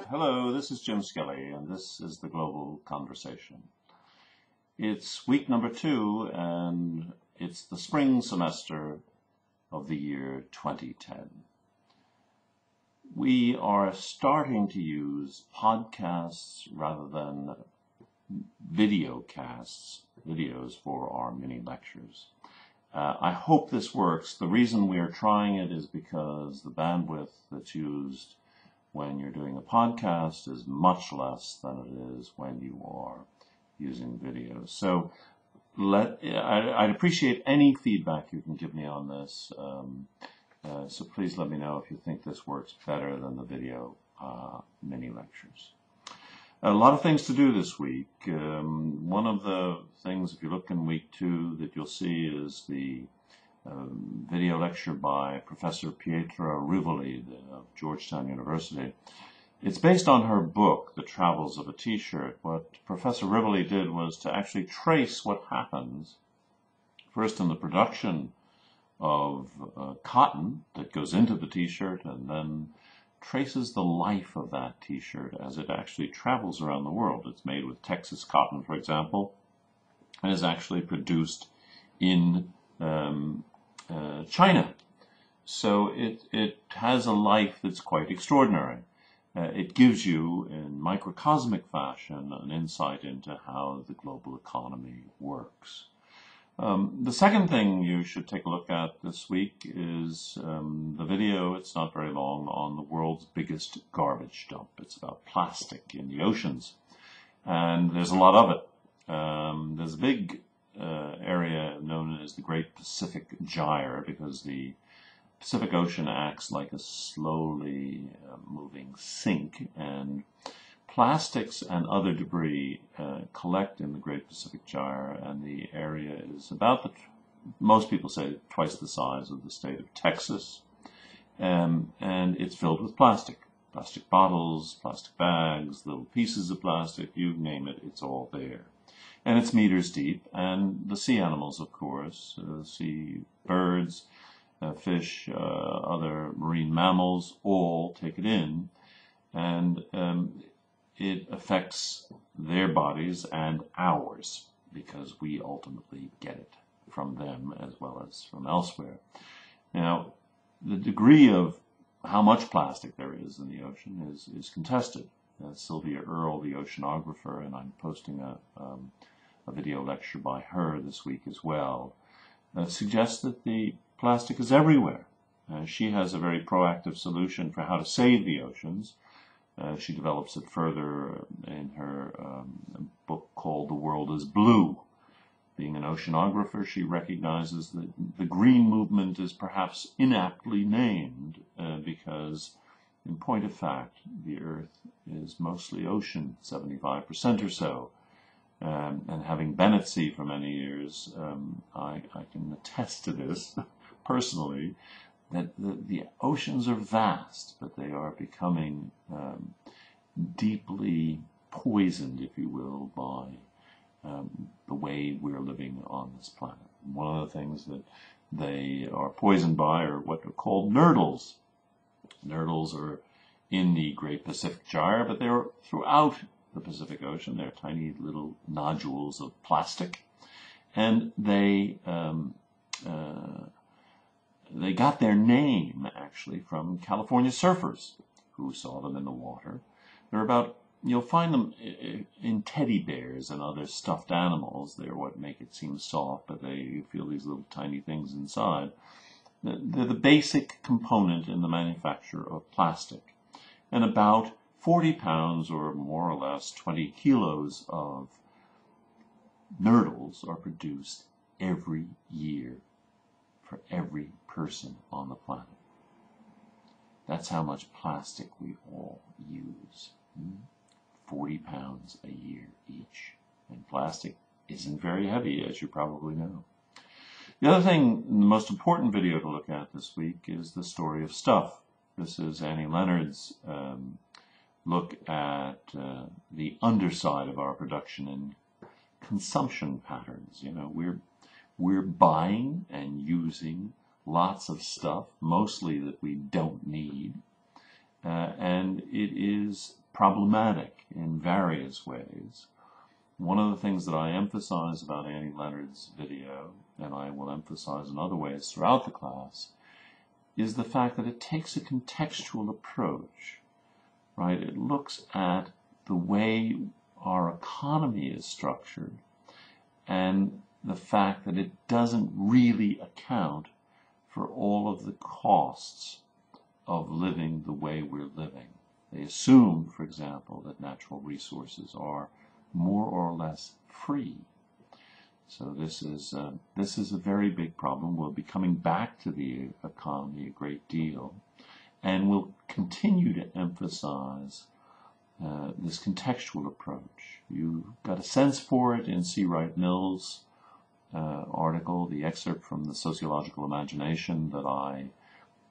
Hello, this is Jim Skelly, and this is the Global Conversation. It's week number 2, and it's the spring semester of the year 2010. We are starting to use podcasts rather than videos for our mini lectures. I hope this works. The reason we are trying it is because the bandwidth that's used when you're doing a podcast is much less than it is when you are using videos. So I'd appreciate any feedback you can give me on this. So please let me know if you think this works better than the video mini lectures. A lot of things to do this week. One of the things, if you look in week 2, that you'll see is the video lecture by Professor Pietra Rivoli of Georgetown University. It's based on her book, The Travels of a T-shirt. What Professor Rivoli did was to actually trace what happens first in the production of cotton that goes into the T-shirt, and then traces the life of that T-shirt as it actually travels around the world. It's made with Texas cotton, for example, and is actually produced in China. So it has a life that's quite extraordinary. It gives you, in microcosmic fashion, an insight into how the global economy works. The second thing you should take a look at this week is the video, it's not very long, on the world's biggest garbage dump. It's about plastic in the oceans, and there's a lot of it. There's a big area known as the Great Pacific Gyre, because the Pacific Ocean acts like a slowly moving sink, and plastics and other debris collect in the Great Pacific Gyre, and the area is about, most people say, twice the size of the state of Texas, and it's filled with plastic. Plastic bottles, plastic bags, little pieces of plastic, you name it, it's all there. And it's meters deep, and the sea animals, of course, sea birds, fish, other marine mammals, all take it in, and it affects their bodies and ours, because we ultimately get it from them as well as from elsewhere. Now, the degree of how much plastic there is in the ocean is contested. Sylvia Earle, the oceanographer, and I'm posting a video lecture by her this week as well, suggests that the plastic is everywhere. She has a very proactive solution for how to save the oceans. She develops it further in her book called The World is Blue. Being an oceanographer, she recognizes that the green movement is perhaps inaptly named because, in point of fact, the Earth is mostly ocean, 75% or so. And having been at sea for many years, I can attest to this personally, that the oceans are vast, but they are becoming deeply poisoned, if you will, by the way we're living on this planet. One of the things that they are poisoned by are what are called nurdles. Nurdles are in the Great Pacific Gyre, but they're throughout the Pacific Ocean. They're tiny little nodules of plastic, and they got their name actually from California surfers who saw them in the water. They're about, you'll find them in teddy bears and other stuffed animals. They're what make it seem soft, but you feel these little tiny things inside. They're the basic component in the manufacture of plastic. And about 40 pounds, or more or less 20 kilos, of nurdles are produced every year for every person on the planet. That's how much plastic we all use. 40 pounds a year each. And plastic isn't very heavy, as you probably know. The other thing, the most important video to look at this week, is the story of stuff. This is Annie Leonard's look at the underside of our production and consumption patterns. You know, we're buying and using lots of stuff, mostly that we don't need, and it is problematic in various ways. One of the things that I emphasize about Annie Leonard's video, and I will emphasize in other ways throughout the class, is the fact that it takes a contextual approach, right? It looks at the way our economy is structured and the fact that it doesn't really account for all of the costs of living the way we're living. They assume, for example, that natural resources are more or less free. So this is a very big problem. We'll be coming back to the economy a great deal, and we'll continue to emphasize this contextual approach. You got a sense for it in C. Wright Mills' article, the excerpt from the Sociological Imagination that I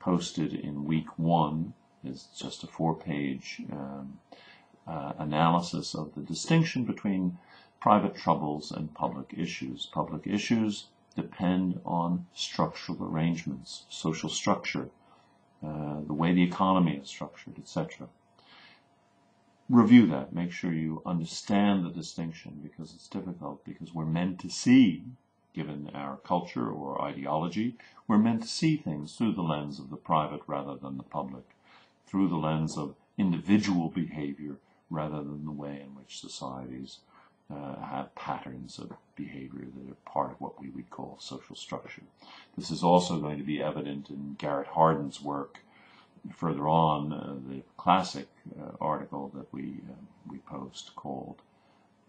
posted in week 1 is just a 4-page analysis of the distinction between private troubles and public issues. Public issues depend on structural arrangements, social structure, the way the economy is structured, etc. Review that. Make sure you understand the distinction, because it's difficult, because we're meant to see, given our culture or ideology, we're meant to see things through the lens of the private rather than the public, through the lens of individual behavior rather than the way in which societies have patterns of behavior that are part of what we would call social structure. This is also going to be evident in Garrett Hardin's work further on, the classic article that we post called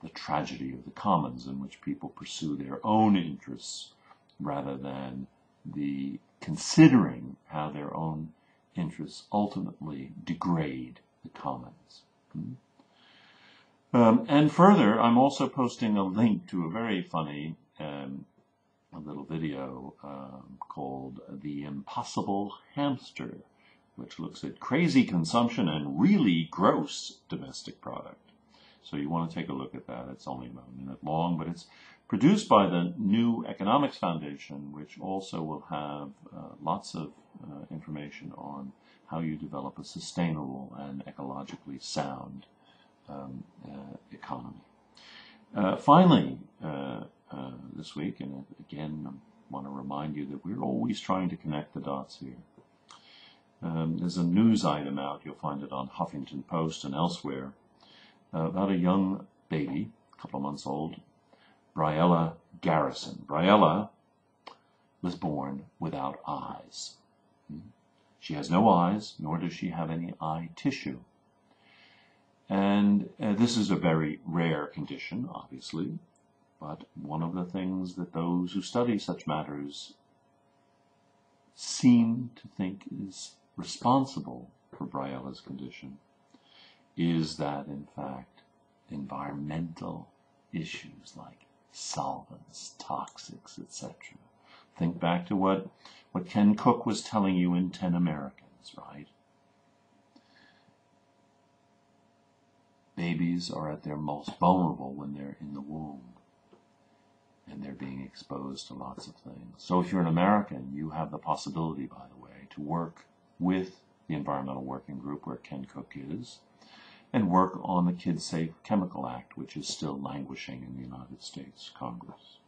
The Tragedy of the Commons, in which people pursue their own interests rather than the considering how their own interests ultimately degrade the commons. And further, I'm also posting a link to a very funny little video called The Impossible Hamster, which looks at crazy consumption and really gross domestic product. So you want to take a look at that. It's only about a minute long, but it's produced by the New Economics Foundation, which also will have lots of information on how you develop a sustainable and ecologically sound economy. Finally, this week, and again, I want to remind you that we're always trying to connect the dots here. There's a news item out, you'll find it on Huffington Post and elsewhere, about a young baby, a couple of months old, Briella Garrison. Briella was born without eyes. She has no eyes, nor does she have any eye tissue. And this is a very rare condition, obviously, but one of the things that those who study such matters seem to think is responsible for Briella's condition is that, in fact, environmental issues like solvents, toxics, etc. Think back to what Ken Cook was telling you in 10 Americans, right? Babies are at their most vulnerable when they're in the womb, and they're being exposed to lots of things. So if you're an American, you have the possibility, by the way, to work with the Environmental Working Group, where Ken Cook is, and work on the Kids Safe Chemical Act, which is still languishing in the United States Congress.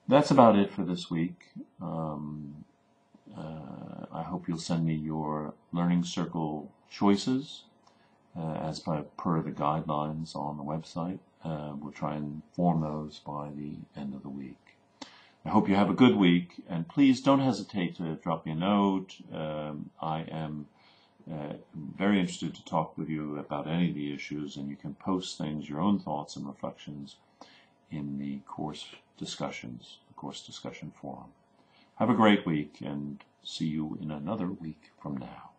That's about it for this week. I hope you'll send me your Learning Circle choices as per the guidelines on the website. We'll try and form those by the end of the week. I hope you have a good week, and please don't hesitate to drop me a note. I am very interested to talk with you about any of the issues, and you can post things, your own thoughts and reflections, in the course discussion forum. Have a great week, and see you in another week from now.